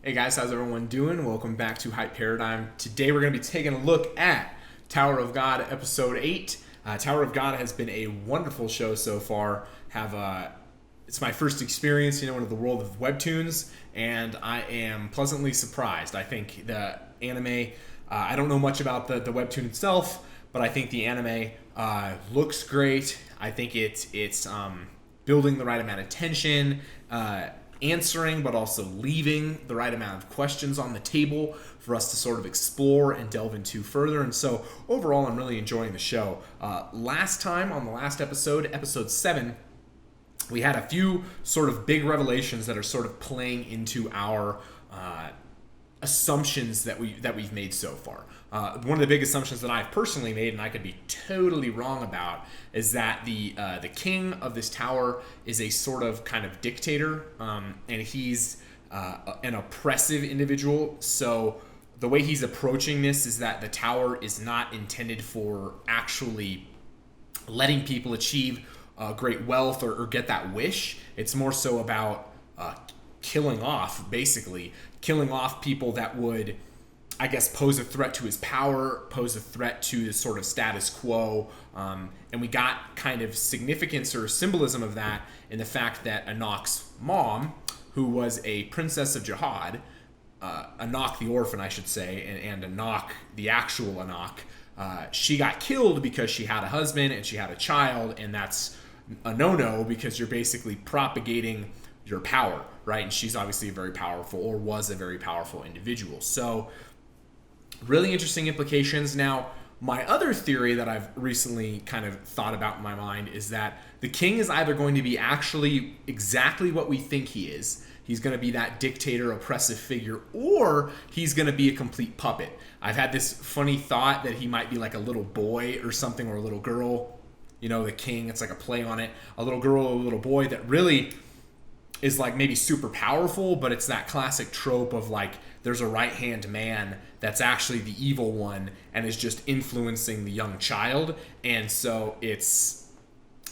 Hey guys, how's everyone doing? Welcome back to Hype Paradigm. Today we're going to be taking a look at Tower of God Episode 8. Tower of God has been a wonderful show so far. It's my first experience, into the world of webtoons, and I am pleasantly surprised. I think the anime, I don't know much about the webtoon itself, but I think the anime looks great. I think it's building the right amount of tension, answering but also leaving the right amount of questions on the table for us to sort of explore and delve into further. And so overall, I'm really enjoying the show. Last time on the last episode, episode 7, we had a few sort of big revelations that are sort of playing into our assumptions that we've made so far. One of the big assumptions that I've personally made, and I could be totally wrong about, is that the king of this tower is a sort of kind of dictator, and he's an oppressive individual. So the way he's approaching this is that the tower is not intended for actually letting people achieve great wealth or get that wish. It's more so about killing off people that would, I guess, pose a threat to his power, pose a threat to the sort of status quo. And we got kind of significance or symbolism of that in the fact that Anok's mom, who was a princess of Jihad, Anok the orphan, I should say, and Anok, the actual Anok, she got killed because she had a husband and she had a child, and that's a no-no because you're basically propagating your power, right? And she's obviously was a very powerful individual. So really interesting implications. Now, my other theory that I've recently kind of thought about in my mind is that the king is either going to be actually exactly what we think he is. He's going to be that dictator, oppressive figure, or he's going to be a complete puppet. I've had this funny thought that he might be like a little boy or something, or a little girl. The king, it's like a play on it. A little girl or a little boy that really is like maybe super powerful, but it's that classic trope of like there's a right-hand man that's actually the evil one and is just influencing the young child. And so it's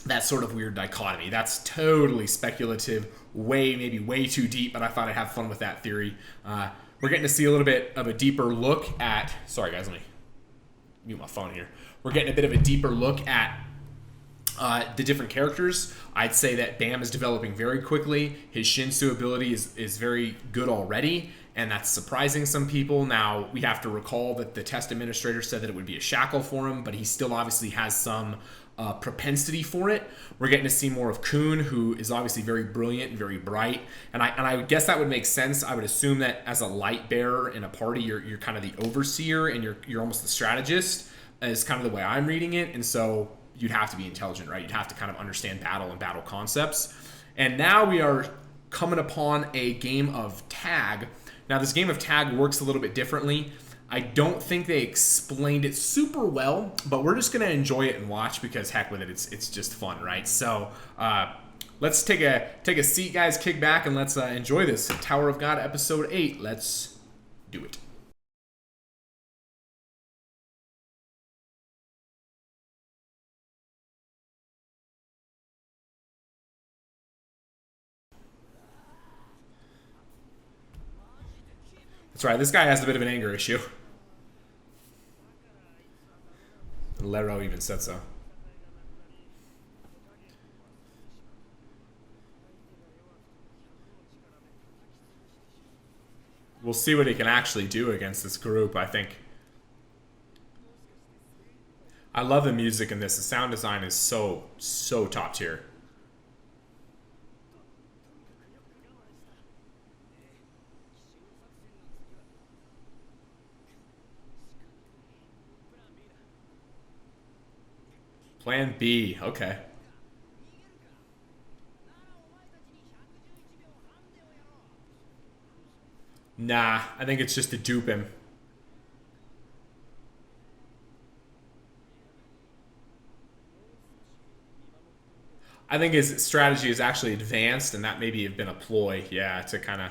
that sort of weird dichotomy. That's totally speculative, maybe way too deep, but I thought I'd have fun with that theory. We're getting to see a little bit of a deeper look at, sorry guys, let me mute my phone here. We're getting a bit of a deeper look at the different characters. I'd say that Bam is developing very quickly. His Shinsu ability is very good already, and that's surprising some people. Now, we have to recall that the test administrator said that it would be a shackle for him, but he still obviously has some propensity for it. We're getting to see more of Khun, who is obviously very brilliant and very bright, and I guess that would make sense. I would assume that as a light bearer in a party, you're kind of the overseer, and you're almost the strategist, is kind of the way I'm reading it. And so you'd have to be intelligent, right? You'd have to kind of understand battle and battle concepts. And now we are coming upon a game of tag. Now, this game of tag works a little bit differently. I don't think they explained it super well, but we're just going to enjoy it and watch because heck with it, it's just fun, right? So let's take a seat, guys, kick back, and let's enjoy this Tower of God episode 8. Let's do it. That's right, this guy has a bit of an anger issue. Lero even said so. We'll see what he can actually do against this group, I think. I love the music in this. The sound design is so top tier. Plan B, okay. Nah, I think it's just to dupe him. I think his strategy is actually advanced, and that maybe have been a ploy, yeah, to kind of...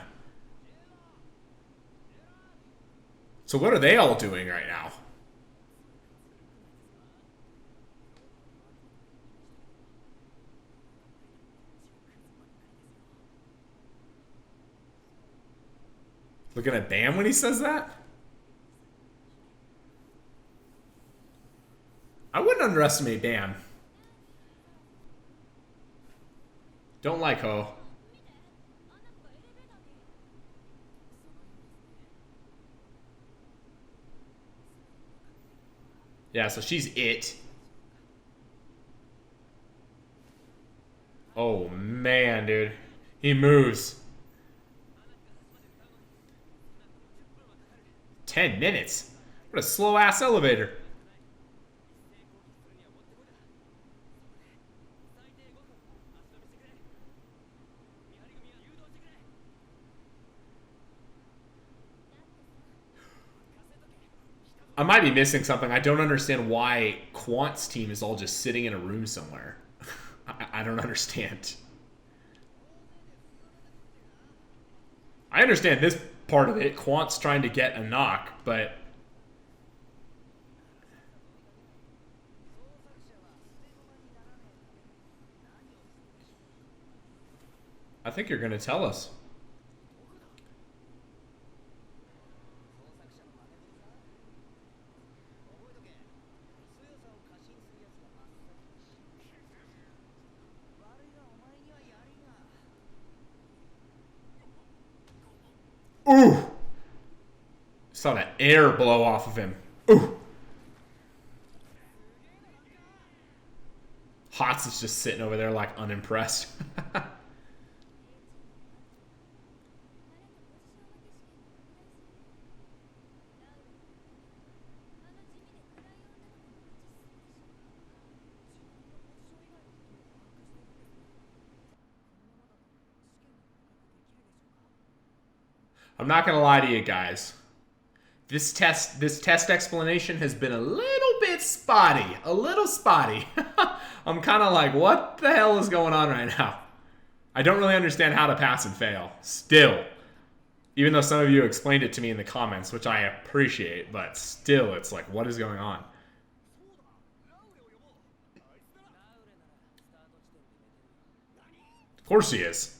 So what are they all doing right now? Looking at Bam when he says that? I wouldn't underestimate Bam. Don't like Ho. Yeah, so she's it. Oh, man, dude. He moves. 10 minutes? What a slow-ass elevator. I might be missing something. I don't understand why Quant's team is all just sitting in a room somewhere. I don't understand. I understand this part of it. Quant's trying to get a knock, but... I think you're going to tell us. Ooh! Saw that air blow off of him. Ooh! Hots is just sitting over there like unimpressed. I'm not gonna lie to you guys. This test explanation has been a little bit spotty. A little spotty. I'm kind of like, what the hell is going on right now? I don't really understand how to pass and fail. Still. Even though some of you explained it to me in the comments, which I appreciate, but still, it's like, what is going on? Of course he is.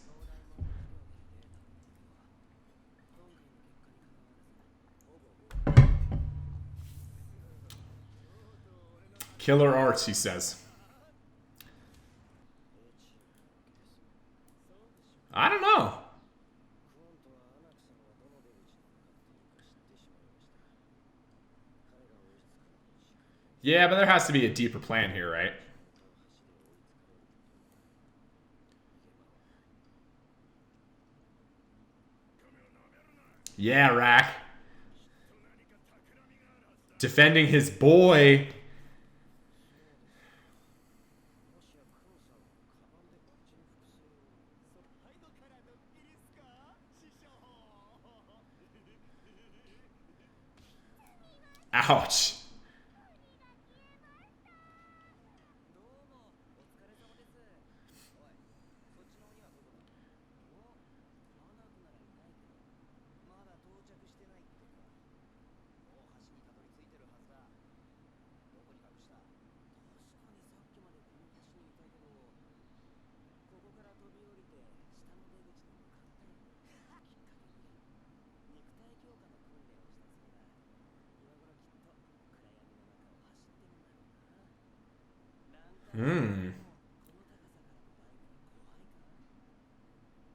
Killer arts, he says. I don't know. Yeah, but there has to be a deeper plan here, right? Yeah, Rack. Defending his boy. Ouch.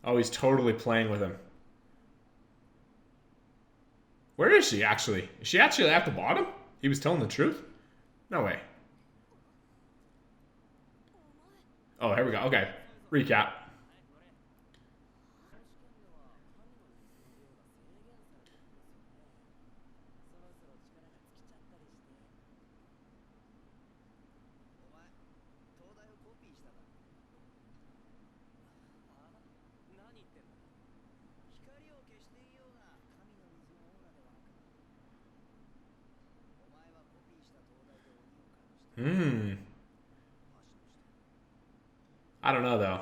Oh, he's totally playing with him. Where is she, actually? Is she actually at the bottom? He was telling the truth? No way. Oh, here we go. Okay. Recap. I don't know, though.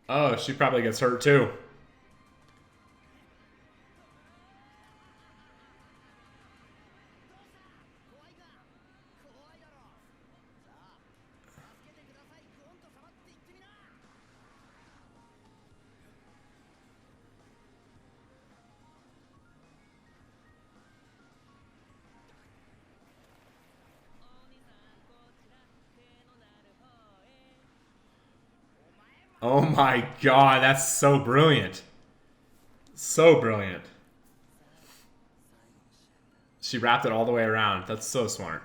Oh, she probably gets hurt, too. Oh my god, that's so brilliant. So brilliant. She wrapped it all the way around. That's so smart.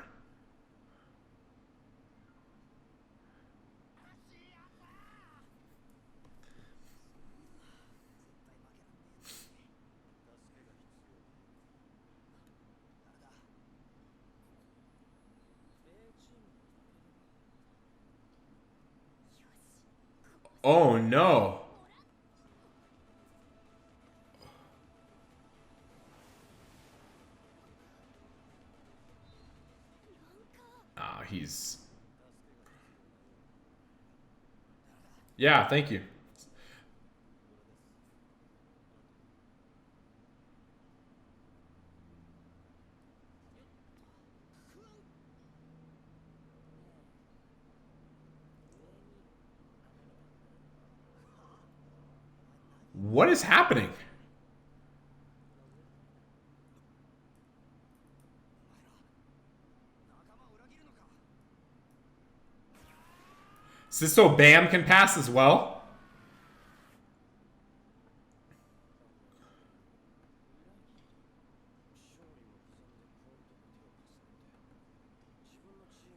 Oh no. He's. Yeah, thank you. What is happening? Is this so Bam can pass as well?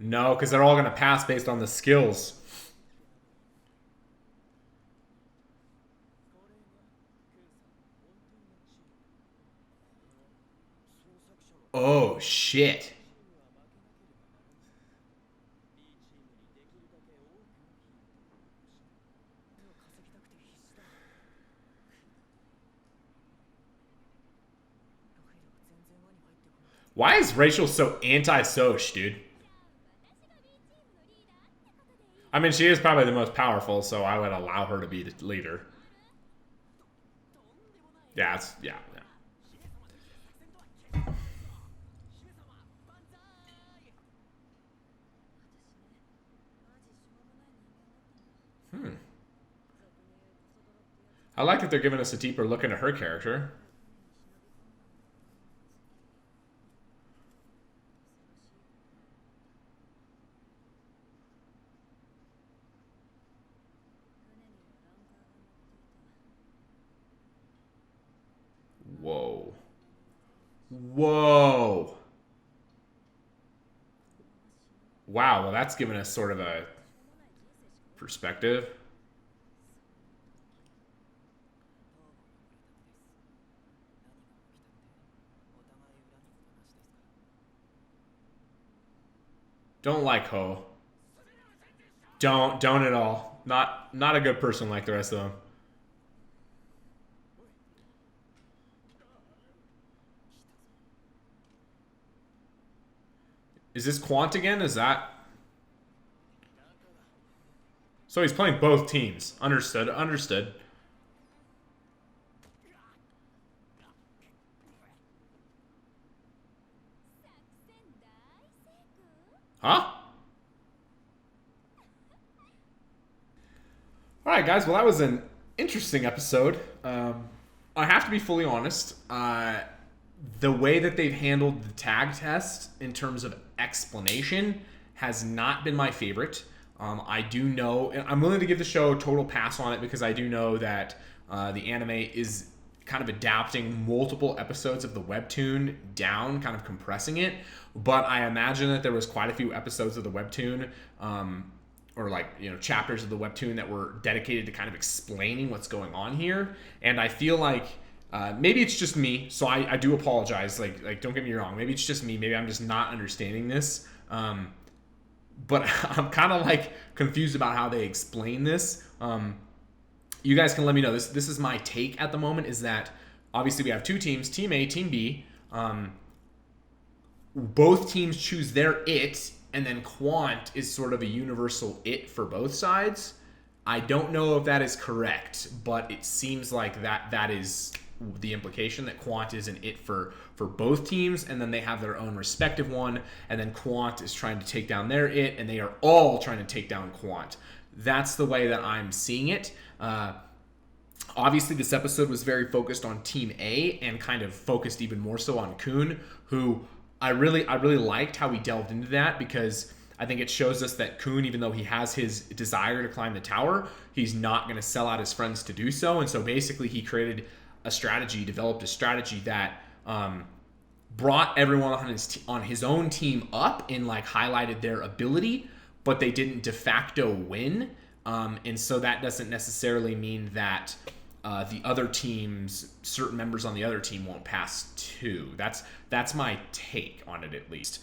No, because they're all going to pass based on the skills. Oh, shit. Why is Rachel so anti-Soch, dude? I mean, she is probably the most powerful, so I would allow her to be the leader. Yeah, yeah. I like that they're giving us a deeper look into her character. Whoa. Whoa. Wow, well, that's given us sort of a perspective. Don't like Ho. Don't at all. Not a good person like the rest of them. Is this Quant again? Is that... So he's playing both teams. Understood, understood. Huh? Alright, guys. Well, that was an interesting episode. I have to be fully honest. The way that they've handled the tag test in terms of explanation has not been my favorite. I do know, and I'm willing to give the show a total pass on it because I do know that the anime is kind of adapting multiple episodes of the webtoon down, kind of compressing it. But I imagine that there was quite a few episodes of the webtoon, or like, you know, chapters of the webtoon that were dedicated to kind of explaining what's going on here. And I feel like maybe it's just me, so I do apologize. Like don't get me wrong. Maybe it's just me. Maybe I'm just not understanding this. But I'm kind of like confused about how they explain this. You guys can let me know. This is my take at the moment, is that obviously we have two teams, Team A, Team B. Both teams choose their it, and then Quant is sort of a universal it for both sides. I don't know if that is correct, but it seems like that is the implication, that Quant is an it for both teams, and then they have their own respective one, and then Quant is trying to take down their it, and they are all trying to take down Quant. That's the way that I'm seeing it. Obviously, this episode was very focused on Team A and kind of focused even more so on Khun, who I really liked how he delved into that, because I think it shows us that Khun, even though he has his desire to climb the tower, he's not going to sell out his friends to do so. And so basically he created a strategy, developed a strategy that brought everyone on his own team up and like highlighted their ability, but they didn't de facto win. And so that doesn't necessarily mean that the other teams, certain members on the other team won't pass too. That's my take on it, at least.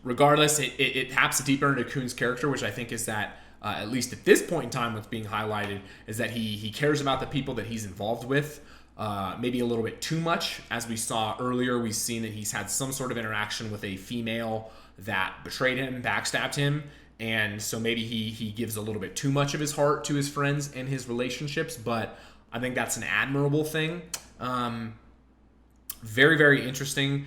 Regardless, it taps deeper into Khun's character, which I think is that, at least at this point in time, what's being highlighted is that he cares about the people that he's involved with, maybe a little bit too much. As we saw earlier, we've seen that he's had some sort of interaction with a female that betrayed him, backstabbed him, and so maybe he gives a little bit too much of his heart to his friends and his relationships, but I think that's an admirable thing. Very, very interesting.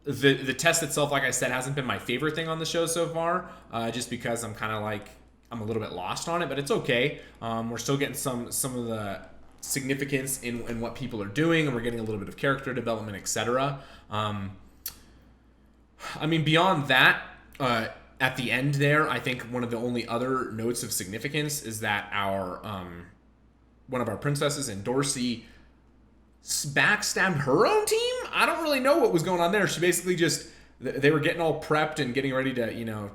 The test itself, like I said, hasn't been my favorite thing on the show so far, just because I'm a little bit lost on it, but it's okay. We're still getting some of the significance in what people are doing, and we're getting a little bit of character development, etc. I mean, beyond that, at the end there, I think one of the only other notes of significance is that our one of our princesses, and Dorsey, backstabbed her own team. I don't really know what was going on there. She basically they were getting all prepped and getting ready to,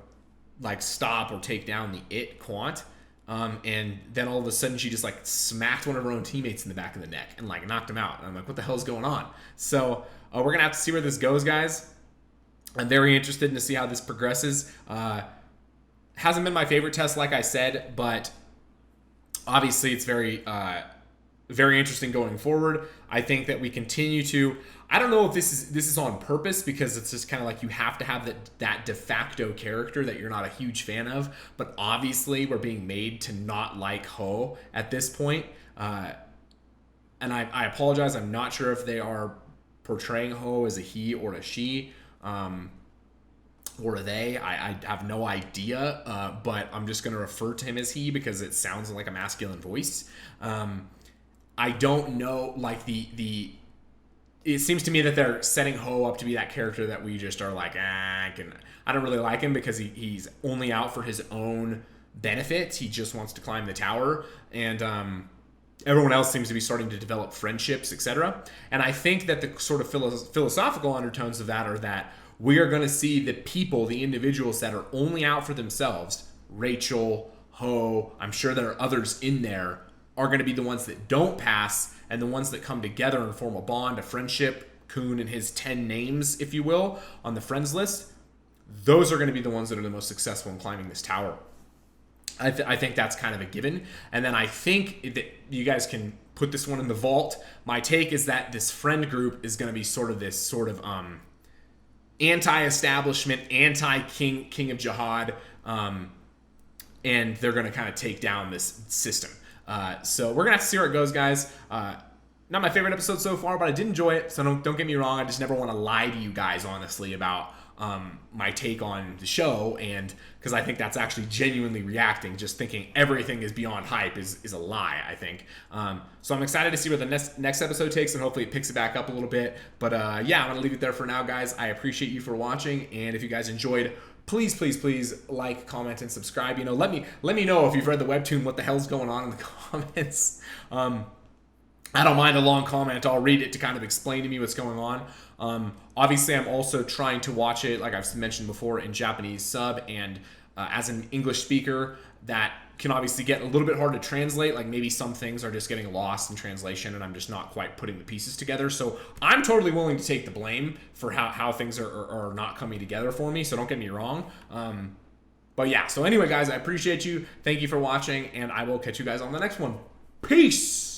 like stop or take down the Quant. And then all of a sudden she just like smacked one of her own teammates in the back of the neck and like knocked him out. And I'm like, what the hell's going on? So we're going to have to see where this goes, guys. I'm very interested to see how this progresses. Hasn't been my favorite test, like I said, but obviously it's very, very interesting going forward. I think that we continue to, I don't know if this is on purpose, because it's just kind of like you have to have that de facto character that you're not a huge fan of, but obviously we're being made to not like Ho at this point. And I apologize, I'm not sure if they are portraying Ho as a he or a she, or a they. I have no idea, but I'm just going to refer to him as he because it sounds like a masculine voice. I don't know, like it seems to me that they're setting Ho up to be that character that we just are like, I don't really like him because he's only out for his own benefits. He just wants to climb the tower, and everyone else seems to be starting to develop friendships, etc. And I think that the sort of philosophical undertones of that are that we are going to see the people, the individuals that are only out for themselves, Rachel, Ho, I'm sure there are others in there, are going to be the ones that don't pass, and the ones that come together and form a bond, a friendship, Khun and his 10 names, if you will, on the friends list, those are going to be the ones that are the most successful in climbing this tower. I think that's kind of a given. And then I think that you guys can put this one in the vault. My take is that this friend group is going to be sort of anti-establishment, anti-king of jihad, and they're going to kind of take down this system. So we're going to have to see where it goes, guys. Not my favorite episode so far, but I did enjoy it, so don't get me wrong. I just never want to lie to you guys, honestly, about my take on the show, and because I think that's actually genuinely reacting. Just thinking everything is beyond hype is a lie, I think. So I'm excited to see where the next episode takes, and hopefully it picks it back up a little bit. But yeah, I'm going to leave it there for now, guys. I appreciate you for watching, and if you guys enjoyed, please like, comment, and subscribe. Let me know if you've read the webtoon, what the hell's going on in the comments. I don't mind a long comment. I'll read it to kind of explain to me what's going on. Obviously, I'm also trying to watch it, like I've mentioned before, in Japanese sub, and as an English speaker, that can obviously get a little bit hard to translate. Like maybe some things are just getting lost in translation, and I'm just not quite putting the pieces together. So I'm totally willing to take the blame for how things are not coming together for me. So don't get me wrong. But yeah, so anyway, guys, I appreciate you. Thank you for watching, and I will catch you guys on the next one. Peace!